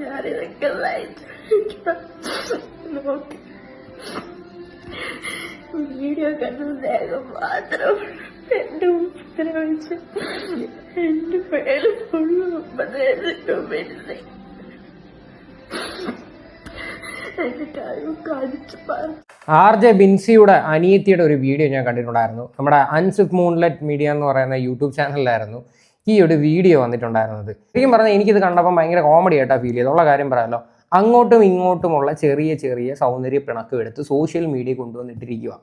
ഞാനിതൊക്കെ നോക്കി വീഡിയോ കണ്ടു മാത്രം എന്റെ ഉപദ്രവിച്ച് എന്റെ പേര് ഫുള്ള് വരുന്നത് RJ ബിൻസിയുടെ അനിയത്തിയുടെ ഒരു വീഡിയോ ഞാൻ കണ്ടിട്ടുണ്ടായിരുന്നു. നമ്മുടെ അൻസിഫ് മൂൺലെറ്റ് മീഡിയ എന്ന് പറയുന്ന യൂട്യൂബ് ചാനലിലായിരുന്നു ഈ ഒരു വീഡിയോ വന്നിട്ടുണ്ടായിരുന്നത്. ശരിക്കും പറഞ്ഞാൽ എനിക്കിത് കണ്ടപ്പോൾ ഭയങ്കര കോമഡി ആയിട്ടാണ് ഫീൽ ചെയ്തത്. ഉള്ള കാര്യം പറയാമല്ലോ, അങ്ങോട്ടും ഇങ്ങോട്ടുമുള്ള ചെറിയ ചെറിയ സൗന്ദര്യ പിണക്കം എടുത്ത് സോഷ്യൽ മീഡിയ കൊണ്ടുവന്നിട്ടിരിക്കുക.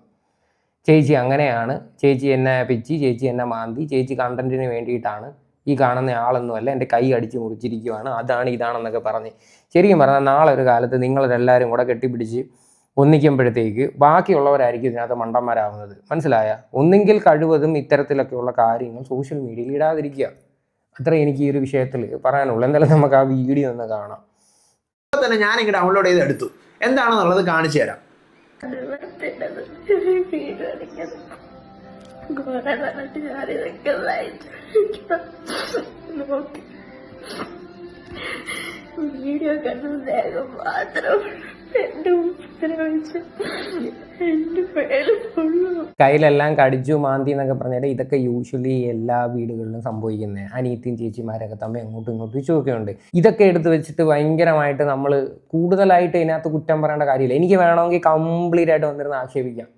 ചേച്ചി അങ്ങനെയാണ്, ചേച്ചി എന്നെ പിച്ചി, ചേച്ചി എന്നെ മാന്തി, ചേച്ചി കണ്ടന്റിന് വേണ്ടിയിട്ടാണ്, ഈ കാണുന്ന ആളൊന്നുമല്ല, എൻ്റെ കൈ അടിച്ച് മുറിച്ചിരിക്കുകയാണ്, അതാണ് ഇതാണെന്നൊക്കെ പറഞ്ഞ്. ശരിക്കും പറഞ്ഞാൽ നാളെ ഒരു കാലത്ത് നിങ്ങളെല്ലാവരും കൂടെ കെട്ടിപ്പിടിച്ച് ഒന്നിക്കുമ്പോഴത്തേക്ക് ബാക്കിയുള്ളവരായിരിക്കും ഇതിനകത്ത് മണ്ടന്മാരാവുന്നത്. മനസ്സിലായ? ഒന്നെങ്കിൽ കഴിവതും ഇത്തരത്തിലൊക്കെയുള്ള കാര്യങ്ങൾ സോഷ്യൽ മീഡിയയിൽ ഇടാതിരിക്കുക. അത്ര എനിക്ക് ഈ ഒരു വിഷയത്തിൽ പറയാനുള്ളൂ. എന്തായാലും നമുക്ക് ആ വീഡിയോ ഒന്ന് കാണാം. തന്നെ ഞാനിങ്ങനെ ഡൗൺലോഡ് ചെയ്ത് എടുത്തു. എന്താണെന്നുള്ളത് കാണിച്ചു തരാം. നോക്കി വീഡിയോ കണ്ടു മാത്രം എന്റെ ഉപദ്രവിച്ച് എന്റെ പേര് ഫുള്ള് കയ്യിലെല്ലാം കടിച്ചു മാന്തി എന്നൊക്കെ പറഞ്ഞാൽ ഇതൊക്കെ യൂഷ്വലി എല്ലാ വീടുകളിലും സംഭവിക്കുന്നത്. അനിയത്തിയും ചേച്ചിമാരൊക്കെ തമ്മിൽ അങ്ങോട്ടും ഇങ്ങോട്ടും ഇച്ചുമൊക്കെ ഉണ്ട്. ഇതൊക്കെ എടുത്ത് വെച്ചിട്ട് ഭയങ്കരമായിട്ട് നമ്മൾ കൂടുതലായിട്ട് ഇതിനകത്ത് കുറ്റം പറയേണ്ട കാര്യമില്ല. എനിക്ക് വേണമെങ്കിൽ കംപ്ലീറ്റ് ആയിട്ട് വന്നിരുന്ന് ആക്ഷേപിക്കാം.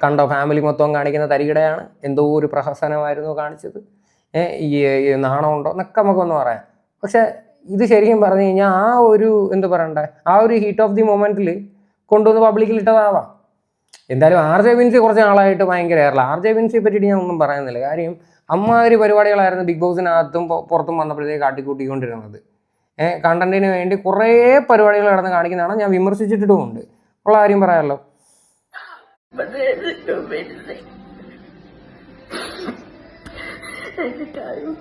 കണ്ടോ, ഫാമിലി മൊത്തം കാണിക്കുന്ന തരികിടയാണ്, എന്തോ ഒരു പ്രഹസനമായിരുന്നു കാണിച്ചത്, ഈ നാണമുണ്ടോ എന്നൊക്കെ നമുക്കൊന്ന് പറയാം. പക്ഷെ ഇത് ശരിക്കും പറഞ്ഞു കഴിഞ്ഞാൽ ആ ഒരു എന്ത് പറയണ്ടേ, ആ ഒരു ഹീറ്റ് ഓഫ് ദി മൊമെന്റിൽ കൊണ്ടുവന്ന് പബ്ലിക്കിൽ ഇട്ടതാവാം. എന്തായാലും RJ ബിൻസി കുറച്ച് നാളായിട്ട് ഭയങ്കര എയറില്ല. RJ ബിൻസിയെ പറ്റിയിട്ട് ഞാൻ ഒന്നും പറയുന്നില്ല. കാര്യം അമ്മാതിരി പരിപാടികളായിരുന്നു ബിഗ് ബോസിനകത്തും പുറത്തും വന്നപ്പോഴത്തേക്ക് കാട്ടിക്കൂട്ടിക്കൊണ്ടിരുന്നത്. കണ്ടന്റിന് വേണ്ടി കുറേ പരിപാടികൾ നടന്ന് കാണിക്കുന്നതാണ്. ഞാൻ വിമർശിച്ചിട്ടുമുണ്ട്. ഉള്ള കാര്യം പറയാമല്ലോ.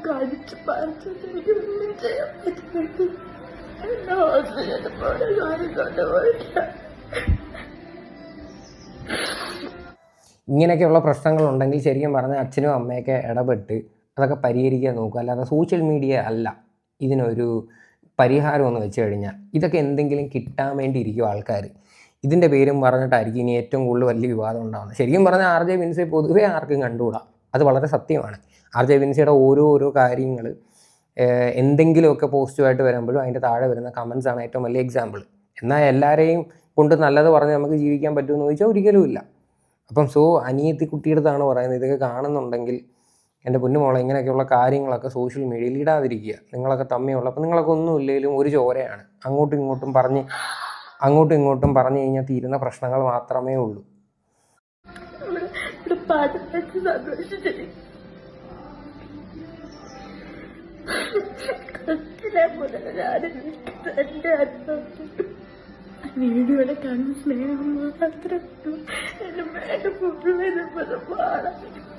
കാണിച്ചു ഇങ്ങനെയൊക്കെയുള്ള പ്രശ്നങ്ങളുണ്ടെങ്കിൽ ശരിക്കും പറഞ്ഞാൽ അച്ഛനും അമ്മയൊക്കെ ഇടപെട്ട് അതൊക്കെ പരിഹരിക്കാൻ നോക്കുക. അല്ലാതെ സോഷ്യൽ മീഡിയ അല്ല ഇതിനൊരു പരിഹാരം എന്ന് വെച്ച് കഴിഞ്ഞാൽ ഇതൊക്കെ എന്തെങ്കിലും കിട്ടാൻ വേണ്ടി ഇരിക്കും ആൾക്കാർ. ഇതിൻ്റെ പേരും പറഞ്ഞിട്ടായിരിക്കും ഇനി ഏറ്റവും കൂടുതൽ വലിയ വിവാദം ഉണ്ടാകുന്നത്. ശരിക്കും പറഞ്ഞാൽ RJ ബിൻസിയെ പൊതുവേ ആർക്കും കണ്ടുകൂടാ. അത് വളരെ സത്യമാണ്. RJ ബിൻസിയുടെ ഓരോ കാര്യങ്ങൾ എന്തെങ്കിലുമൊക്കെ പോസിറ്റീവായിട്ട് വരുമ്പോഴും അതിൻ്റെ താഴെ വരുന്ന കമൻസാണ് ഏറ്റവും വലിയ എക്സാമ്പിൾ. എന്നാൽ എല്ലാവരെയും കൊണ്ട് നല്ലത് പറഞ്ഞ് നമുക്ക് ജീവിക്കാൻ പറ്റുമെന്ന് ചോദിച്ചാൽ ഒരിക്കലും ഇല്ല. അപ്പം അനിയത്തി കുട്ടിയെടുത്താണ് പറയുന്നത്, ഇതൊക്കെ കാണുന്നുണ്ടെങ്കിൽ എൻ്റെ പൊന്നുമോളെ ഇങ്ങനെയൊക്കെയുള്ള കാര്യങ്ങളൊക്കെ സോഷ്യൽ മീഡിയയിൽ ഇടാതിരിക്കുക. നിങ്ങളൊക്കെ തമ്മിലുള്ള, അപ്പം നിങ്ങളൊക്കെ ഒന്നും ഇല്ലെങ്കിലും ഒരു ചോരയാണ്. അങ്ങോട്ടും ഇങ്ങോട്ടും പറഞ്ഞു കഴിഞ്ഞാൽ തീരുന്ന പ്രശ്നങ്ങൾ മാത്രമേ ഉള്ളൂ. വീഡിയോയുടെ കണ്ണ് സ്നേഹം മാത്രം എന്റെ മേലെ ഫുള്ള്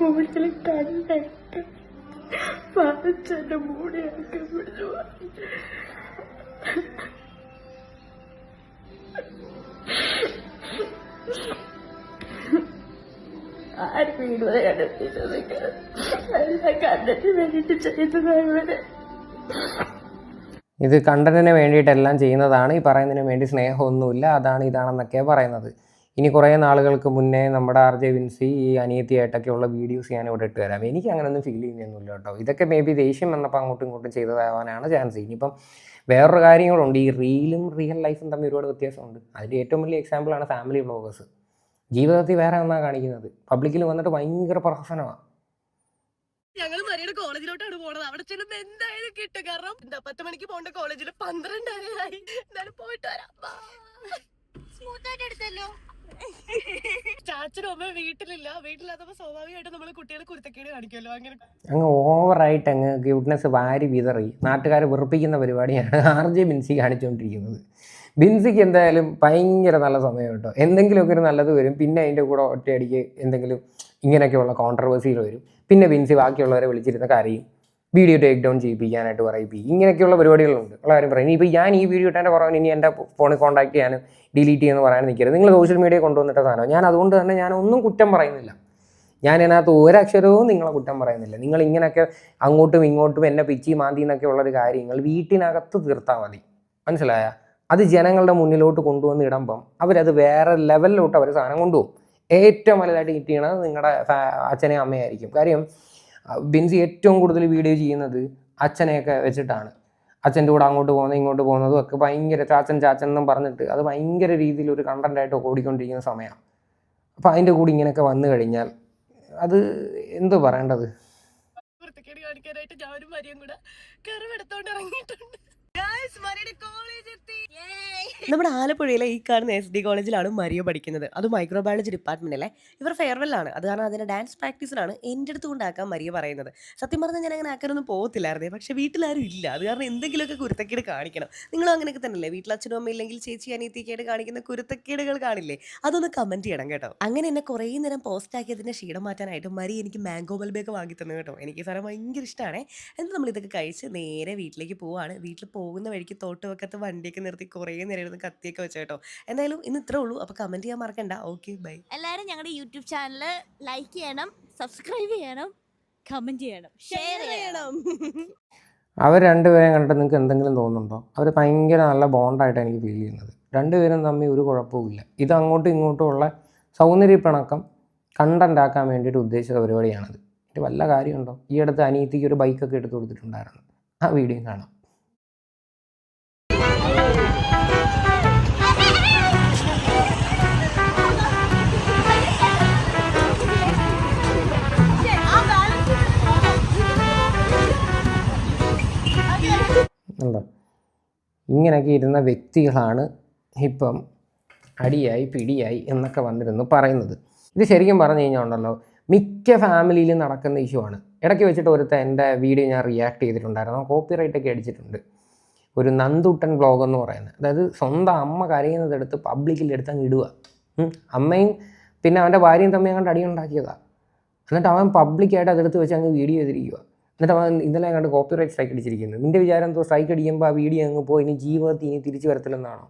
മൂടിൽ കണ്ടായിട്ട് പറിച്ചെന്റെ മൂടിയൊക്കെ പിടിച്ചു. ആര് വീഡിയോ കണ്ടെത്തിയത് എല്ലാം കണ്ടിട്ട് വേണ്ടിട്ട് ചെയ്തതാണ്. ഇത് കണ്ടന്റിന് വേണ്ടിയിട്ടെല്ലാം ചെയ്യുന്നതാണ്. ഈ പറയുന്നതിന് വേണ്ടി സ്നേഹമൊന്നുമില്ല, അതാണ് ഇതാണെന്നൊക്കെയാണ് പറയുന്നത്. ഇനി കുറേ നാളുകൾക്ക് മുന്നേ നമ്മുടെ RJ ബിൻസി ഈ അനിയത്തിയായിട്ടൊക്കെയുള്ള വീഡിയോസ് ഞാൻ ഇവിടെ ഇട്ട് തരാം. എനിക്ക് അങ്ങനെയൊന്നും ഫീൽ ചെയ്യുന്നൊന്നുമില്ല കേട്ടോ. ഇതൊക്കെ മേ ബി ദേഷ്യം വന്നപ്പോൾ അങ്ങോട്ടും ഇങ്ങോട്ടും ചെയ്തതാവാനാണ് ചാൻസ്. ഇനിയിപ്പം വേറൊരു കാര്യങ്ങളുണ്ട്, ഈ റീലും റിയൽ ലൈഫും തമ്മിൽ ഒരുപാട് വ്യത്യാസമുണ്ട്. അതിൻ്റെ ഏറ്റവും വലിയ എക്സാമ്പിളാണ് ഫാമിലി വ്ളോഗേഴ്സ്. ജീവിതത്തിൽ വേറെ ഒന്നാണ് കാണിക്കുന്നത്, പബ്ലിക്കിൽ വന്നിട്ട് ഭയങ്കര പ്രഹസനമാണ്. ഞങ്ങൾ മരിയുടെ കോളേജിലോട്ടാണ് പോണത്. അവിടെ ചെല്ലുമ്പോ എന്തായാലും കിട്ടും. കാരണം 10 മണിക്ക് പോകേണ്ട കോളേജിൽ 12:30 എന്തായാലും പോയിട്ട് വരാം. ചാച്ചനും അമ്മ വീട്ടിലില്ലാത്തപ്പോ സ്വാഭാവികമായിട്ട് നമ്മള് കുട്ടികളെ കുരുത്തക്കേട് കാണിക്കുമല്ലോ. അങ്ങ് ഓവറായിട്ട് അങ്ങ് ക്യൂട്ട്നെസ് വാരി വിതറി നാട്ടുകാരെ വെറുപ്പിക്കുന്ന പരിപാടിയാണ് RJ ബിൻസി കാണിച്ചുകൊണ്ടിരിക്കുന്നത്. ബിൻസിക്ക് എന്തായാലും ഭയങ്കര നല്ല സമയം കേട്ടോ. എന്തെങ്കിലുമൊക്കെ ഒരു നല്ലത് വരും, പിന്നെ അതിൻ്റെ കൂടെ ഒറ്റയടിക്ക് എന്തെങ്കിലും ഇങ്ങനെയൊക്കെയുള്ള കോൺട്രവേഴ്സികൾ വരും. പിന്നെ ബിൻസി ബാക്കിയുള്ളവരെ വിളിച്ചിരുന്ന കരയും, വീഡിയോ ടേക്ക് ഡൗൺ ചെയ്യിപ്പിക്കാനായിട്ട് പറയിപ്പിക്കും. ഇങ്ങനെയൊക്കെയുള്ള പരിപാടികളുണ്ട്. ഉള്ള കാര്യം പറയും. ഇനിയിപ്പോൾ ഞാൻ ഈ വീഡിയോ ഇട്ടെ പറയാൻ ഇനി എൻ്റെ ഫോണിൽ കോൺടാക്ട് ചെയ്യാനും ഡിലീറ്റ് ചെയ്യുമെന്ന് പറയാൻ നിൽക്കരുത്. നിങ്ങൾ സോഷ്യൽ മീഡിയ കൊണ്ടുവന്നിട്ട സാധനം. ഞാൻ അതുകൊണ്ട് തന്നെ ഞാനൊന്നും കുറ്റം പറയുന്നില്ല. ഞാൻ ഇതിനകത്ത് ഒരക്ഷരവും നിങ്ങളെ കുറ്റം പറയുന്നില്ല. നിങ്ങൾ ഇങ്ങനെയൊക്കെ അങ്ങോട്ടും ഇങ്ങോട്ടും എന്നെ പിച്ചി മാന്തി എന്നൊക്കെ ഉള്ളൊരു കാര്യങ്ങൾ വീട്ടിനകത്ത് തീർത്താൽ മതി. മനസ്സിലായ? അത് ജനങ്ങളുടെ മുന്നിലോട്ട് കൊണ്ടുവന്ന് ഇടുമ്പം അവരത് വേറെ ലെവലിലോട്ട് അവർ സാധനം കൊണ്ടുപോകും. ഏറ്റവും വലുതായിട്ട് ഹിറ്റ് ചെയ്യണത് നിങ്ങളുടെ അച്ഛനെയും അമ്മയായിരിക്കും. കാര്യം ബിൻസി ഏറ്റവും കൂടുതൽ വീഡിയോ ചെയ്യുന്നത് അച്ഛനെയൊക്കെ വെച്ചിട്ടാണ്. അച്ഛൻ്റെ കൂടെ അങ്ങോട്ട് പോകുന്നത് ഇങ്ങോട്ട് പോകുന്നതും ഒക്കെ ഭയങ്കര ചാച്ചൻ എന്നും പറഞ്ഞിട്ട് അത് ഭയങ്കര രീതിയിൽ ഒരു കണ്ടൻ്റായിട്ട് ഓടിക്കൊണ്ടിരിക്കുന്ന സമയമാണ്. അപ്പോൾ അതിൻ്റെ കൂടെ ഇങ്ങനെയൊക്കെ വന്നു കഴിഞ്ഞാൽ അത് എന്തോ പറയേണ്ടത്. വൃത്തിക്കേട് കാണിക്കാനായിട്ട് ഞാനും മരിയും കൂടെ കറവെടുത്തോണ്ട് ഇറങ്ങിയിട്ടുണ്ട്. നമ്മുടെ ആലപ്പുഴയിലെ ഈ കാണുന്ന SD കോളേജിലാണ് മരിയ പഠിക്കുന്നത്. അത് മൈക്രോബയോളജി ഡിപ്പാർട്ട്മെന്റിലെ. ഇവർ ഫെയർവെല്ലാണ്. അത് കാരണം അതിന്റെ ഡാൻസ് പ്രാക്ടീസിനാണ് എൻ്റെ അടുത്ത് കൊണ്ടാക്കാൻ മരിയ പറയുന്നത്. സത്യം പറഞ്ഞാൽ ഞാൻ അങ്ങനെ ആക്കാനൊന്നും പോകത്തില്ലായിരുന്നേ, പക്ഷേ വീട്ടിലാരും ഇല്ല. അത് കാരണം എന്തെങ്കിലുമൊക്കെ കുരുത്തക്കേട് കാണിക്കണം. നിങ്ങളും അങ്ങനെയൊക്കെ തന്നെയല്ലേ? വീട്ടിൽ അച്ഛനും അമ്മ ഇല്ലെങ്കിൽ ചേച്ചി അനിയത്തിക്കായിട്ട് കാണിക്കുന്ന കുരുത്തക്കേടുകൾ കാണില്ലേ? അതൊന്ന് കമന്റ് ചെയ്യണം കേട്ടോ. അങ്ങനെ എന്നെ കുറേ നേരം പോസ്റ്റ് ആക്കിയതിന്റെ ക്ഷീണം മാറ്റാനായിട്ട് മരിയ എനിക്ക് മാംഗോ ബൽബൊക്കെ വാങ്ങി തന്നു കേട്ടോ. എനിക്ക് സാറേ ഭയങ്കര ഇഷ്ടമാണ്. എന്നിട്ട് നമ്മൾ ഇതൊക്കെ കഴിച്ച് നേരെ വീട്ടിലേക്ക് പോവാണ്. വീട്ടിൽ പോകുന്ന വഴിക്ക് തോട്ടുവക്കത്ത് വണ്ടിയൊക്കെ നിർത്തി കുറേ നേരം ഇരുന്ന് കത്തിയൊക്കെ വെച്ചു കേട്ടോ. എന്തായാലും ഇന്ന് ഇത്രേ ഉള്ളൂ. അപ്പോൾ കമന്റ് ചെയ്യാൻ മറക്കണ്ട. Okay bye. എല്ലാവരും ഞങ്ങളുടെ യൂട്യൂബ് ചാനൽ ലൈക്ക് ചെയ്യണം, സബ്സ്ക്രൈബ് ചെയ്യണം, കമന്റ് ചെയ്യണം, ഷെയർ ചെയ്യണം. അവർ രണ്ടുപേരെയും കണ്ടിട്ട് നിങ്ങൾക്ക് എന്തെങ്കിലും തോന്നുന്നുണ്ടോ? അവർ ഭയങ്കര നല്ല ബോണ്ടായിട്ടാണ് എനിക്ക് ഫീൽ ചെയ്യുന്നത്. രണ്ടുപേരും തമ്മിൽ ഒരു കുഴപ്പവുമില്ല. ഇത് അങ്ങോട്ടും ഇങ്ങോട്ടും ഉള്ള സൗന്ദര്യപ്പിണക്കം കണ്ടന്റ് ആക്കാൻ വേണ്ടിയിട്ട് ഉദ്ദേശിച്ച പരിപാടിയാണത്. ഇത് വല്ല കാര്യമുണ്ടോ? ഈ അടുത്ത് അനിയത്തിക്ക് ഒരു ബൈക്കൊക്കെ എടുത്ത് കൊടുത്തിട്ടുണ്ടായിരുന്നു. ആ വീഡിയോ കാണാം. ഉണ്ടോ? ഇങ്ങനെയൊക്കെ ഇരുന്ന വ്യക്തികളാണ് ഇപ്പം അടിയായി പിടിയായി എന്നൊക്കെ വന്നിരുന്നു പറയുന്നത്. ഇത് ശരിക്കും പറഞ്ഞു കഴിഞ്ഞാൽ ഉണ്ടല്ലോ, മിക്ക ഫാമിലിയിലും നടക്കുന്ന ഇഷ്യൂ ആണ്. ഇടയ്ക്ക് വെച്ചിട്ട് ഒരുത്ത എൻ്റെ വീഡിയോ ഞാൻ റിയാക്ട് ചെയ്തിട്ടുണ്ടായിരുന്നു. കോപ്പിറൈറ്റൊക്കെ അടിച്ചിട്ടുണ്ട്. ഒരു നന്ദുട്ടൻ വ്ളോഗ് എന്ന് പറയുന്നത്, അതായത് സ്വന്തം അമ്മ കരയുന്നതെടുത്ത് പബ്ലിക്കിലെടുത്ത് അങ്ങ് ഇടുക. അമ്മയും പിന്നെ അവൻ്റെ ഭാര്യയും തമ്മിൽ അങ്ങോട്ട് അടിയുണ്ടാക്കിയതാണ്. എന്നിട്ട് അവൻ പബ്ലിക്കായിട്ട് അതെടുത്ത് വെച്ച് അങ്ങ് വീഡിയോ ചെയ്തിരിക്കുക. എന്നിട്ട് അവൻ ഇന്നലെ കണ്ട് കോപ്പിറൈറ്റ് സ്ട്രൈക്ക് അടിച്ചിരിക്കുന്നത്. നിൻ്റെ വിചാരം എന്തോ സ്ട്രൈക്ക് അടിക്കുമ്പോൾ ആ വീഡിയോ അങ്ങ് പോയി ഇനി ജീവിതത്തിൽ ഇനി തിരിച്ചു വരത്തില്ലെന്നാണോ?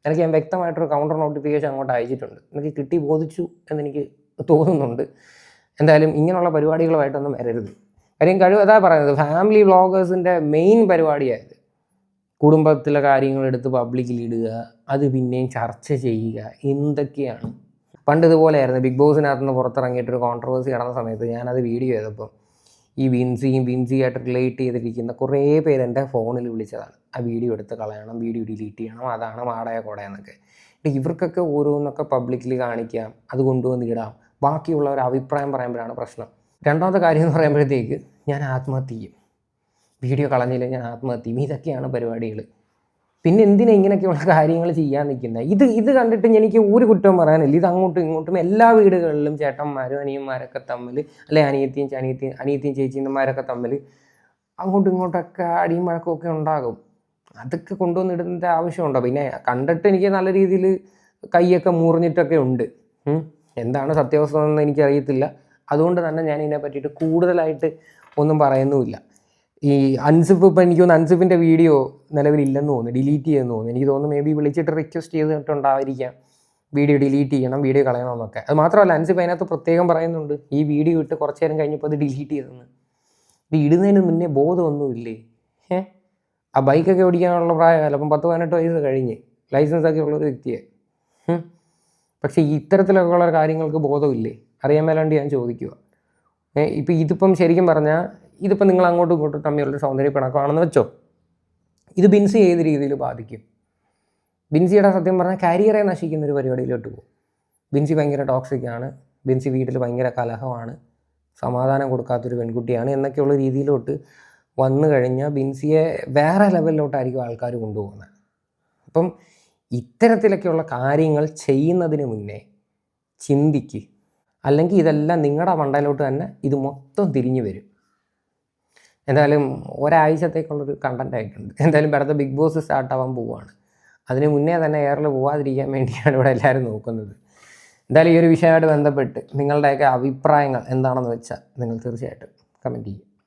എനിക്ക് ഞാൻ വ്യക്തമായിട്ടൊരു കൗണ്ടർ നോട്ടിഫിക്കേഷൻ അങ്ങോട്ട് അയച്ചിട്ടുണ്ട്. എനിക്ക് കിട്ടി ബോധിച്ചു എന്നെനിക്ക് തോന്നുന്നുണ്ട്. എന്തായാലും ഇങ്ങനെയുള്ള പരിപാടികളുമായിട്ടൊന്നും വരരുത്. കാര്യം അതാ പറയുന്നത്, ഫാമിലി വ്ളോഗേഴ്സിൻ്റെ മെയിൻ പരിപാടിയായത് കുടുംബത്തിലെ കാര്യങ്ങളെടുത്ത് പബ്ലിക്കിൽ ഇടുക, അത് പിന്നെയും ചർച്ച ചെയ്യുക, എന്തൊക്കെയാണ്. പണ്ട് ഇതുപോലെയായിരുന്നു. ബിഗ് ബോസിനകത്ത് നിന്ന് പുറത്തിറങ്ങിയിട്ടൊരു കോൺട്രവേഴ്സി നടന്ന സമയത്ത് ഞാനത് വീഡിയോ ചെയ്തപ്പം ഈ ബിൻസിയായിട്ട് റിലേറ്റ് ചെയ്തിരിക്കുന്ന കുറേ പേര് എൻ്റെ ഫോണിൽ വിളിച്ചതാണ്. ആ വീഡിയോ എടുത്ത് കളയണം, വീഡിയോ ഡിലീറ്റ് ചെയ്യണം, അതാണ് മാടയ കൊടയെന്നൊക്കെ. ഇവർക്കൊക്കെ ഓരോന്നൊക്കെ പബ്ലിക്കിൽ കാണിക്കാം, അത് കൊണ്ടുവന്ന് ഇടാം, ബാക്കിയുള്ളവർ അഭിപ്രായം പറയുമ്പോഴാണ് പ്രശ്നം. രണ്ടാമത്തെ കാര്യം എന്ന് പറയുമ്പോഴത്തേക്ക് ഞാൻ ആത്മഹത്യ ചെയ്യും, വീഡിയോ കളഞ്ഞില്ല ഞാൻ ആത്മഹത്യ ചെയ്യും. ഇതൊക്കെയാണ് പരിപാടികൾ. പിന്നെ എന്തിനാ ഇങ്ങനെയൊക്കെയുള്ള കാര്യങ്ങൾ ചെയ്യാൻ നിൽക്കുന്നത്? ഇത് കണ്ടിട്ട് എനിക്ക് ഒരു കുറ്റവും പറയാനില്ല. ഇത് അങ്ങോട്ടും ഇങ്ങോട്ടും എല്ലാ വീടുകളിലും ചേട്ടന്മാരും അനിയന്മാരൊക്കെ തമ്മിൽ, അല്ലെ അനിയത്തിയും ചേച്ചിമാരൊക്കെ തമ്മിൽ അങ്ങോട്ടും ഇങ്ങോട്ടൊക്കെ അടിയും വഴക്കമൊക്കെ ഉണ്ടാകും. അതൊക്കെ കൊണ്ടുവന്നിടുന്നതിൻ്റെ ആവശ്യമുണ്ടോ? പിന്നെ കണ്ടിട്ട് എനിക്ക് നല്ല രീതിയിൽ കൈയൊക്കെ മുറിഞ്ഞിട്ടൊക്കെ ഉണ്ട്. എന്താണ് സത്യാവസ്ഥ എന്ന് എനിക്കറിയത്തില്ല. അതുകൊണ്ട് തന്നെ ഞാൻ ഇതിനെ പറ്റിയിട്ട് കൂടുതലായിട്ട് ഒന്നും പറയുന്നുമില്ല. ഈ അൻസിഫ്, ഇപ്പം എനിക്ക് തോന്നുന്നു അൻസിഫിൻ്റെ വീഡിയോ നിലവിലില്ലെന്ന് തോന്നുന്നു, ഡിലീറ്റ് ചെയ്തെന്ന് തോന്നുന്നു. എനിക്ക് തോന്നുന്നു മേ ബി വിളിച്ചിട്ട് റിക്വസ്റ്റ് ചെയ്തിട്ടുണ്ടായിരിക്കാം വീഡിയോ ഡിലീറ്റ് ചെയ്യണം, വീഡിയോ കളയണമെന്നൊക്കെ. അത് മാത്രമല്ല, അൻസിഫ് അതിനകത്ത് പ്രത്യേകം പറയുന്നുണ്ട് ഈ വീഡിയോ ഇട്ട് കുറച്ച് നേരം കഴിഞ്ഞപ്പോൾ അത് ഡിലീറ്റ് ചെയ്തെന്ന്. ഇത് ഇടുന്നതിന് മുന്നേ ബോധമൊന്നുമില്ലേ? ആ ബൈക്കൊക്കെ ഓടിക്കാനുള്ള പ്രായമല്ല, അപ്പം 10-18 വയസ്സ് കഴിഞ്ഞ് ലൈസൻസൊക്കെ ഉള്ളൊരു വ്യക്തിയെ. പക്ഷേ ഇത്തരത്തിലൊക്കെ ഉള്ള കാര്യങ്ങൾക്ക് ബോധമില്ലേ? അറിയാൻ മേലാണ്ട് ഞാൻ ചോദിക്കുക. ഇതിപ്പം ശരിക്കും പറഞ്ഞാൽ ഇതിപ്പോൾ നിങ്ങൾ അങ്ങോട്ടും ഇങ്ങോട്ടും തമ്മിലുള്ള സൗന്ദര്യ പിണക്കമാണെന്ന് വെച്ചോ, ഇത് ബിൻസി ഏത് രീതിയിൽ ബാധിക്കും? ബിൻസിയുടെ സത്യം പറഞ്ഞാൽ കരിയറെ നശിക്കുന്നൊരു പരിപാടിയിലോട്ട് പോകും. ബിൻസി ഭയങ്കര ടോക്സിക്കാണ്, ബിൻസി വീട്ടിൽ ഭയങ്കര കലഹമാണ്, സമാധാനം കൊടുക്കാത്തൊരു പെൺകുട്ടിയാണ് എന്നൊക്കെയുള്ള രീതിയിലോട്ട് വന്നു കഴിഞ്ഞാൽ ബിൻസിയെ വേറെ ലെവലിലോട്ടായിരിക്കും ആൾക്കാർ കൊണ്ടുപോകുന്നത്. അപ്പം ഇത്തരത്തിലൊക്കെയുള്ള കാര്യങ്ങൾ ചെയ്യുന്നതിന് മുന്നേ ചിന്തിക്ക്, അല്ലെങ്കിൽ ഇതെല്ലാം നിങ്ങളുടെ മണ്ടയിലോട്ട് തന്നെ ഇത് മൊത്തം തിരിഞ്ഞു വരും. എന്തായാലും ഒരാഴ്ചത്തേക്കുള്ളൊരു കണ്ടൻ്റ് ആയിട്ടുണ്ട്. എന്തായാലും അടുത്ത ബിഗ് ബോസ് സ്റ്റാർട്ടാവാൻ പോവുകയാണ്. അതിന് മുന്നേ തന്നെ എയറിൽ പോകാതിരിക്കാൻ വേണ്ടിയാണ് ഇവിടെ എല്ലാവരും നോക്കുന്നത്. എന്തായാലും ഈ ഒരു വിഷയമായിട്ട് ബന്ധപ്പെട്ട് നിങ്ങളുടെയൊക്കെ അഭിപ്രായങ്ങൾ എന്താണെന്ന് വെച്ചാൽ നിങ്ങൾ തീർച്ചയായിട്ടും കമൻറ്റ് ചെയ്യും.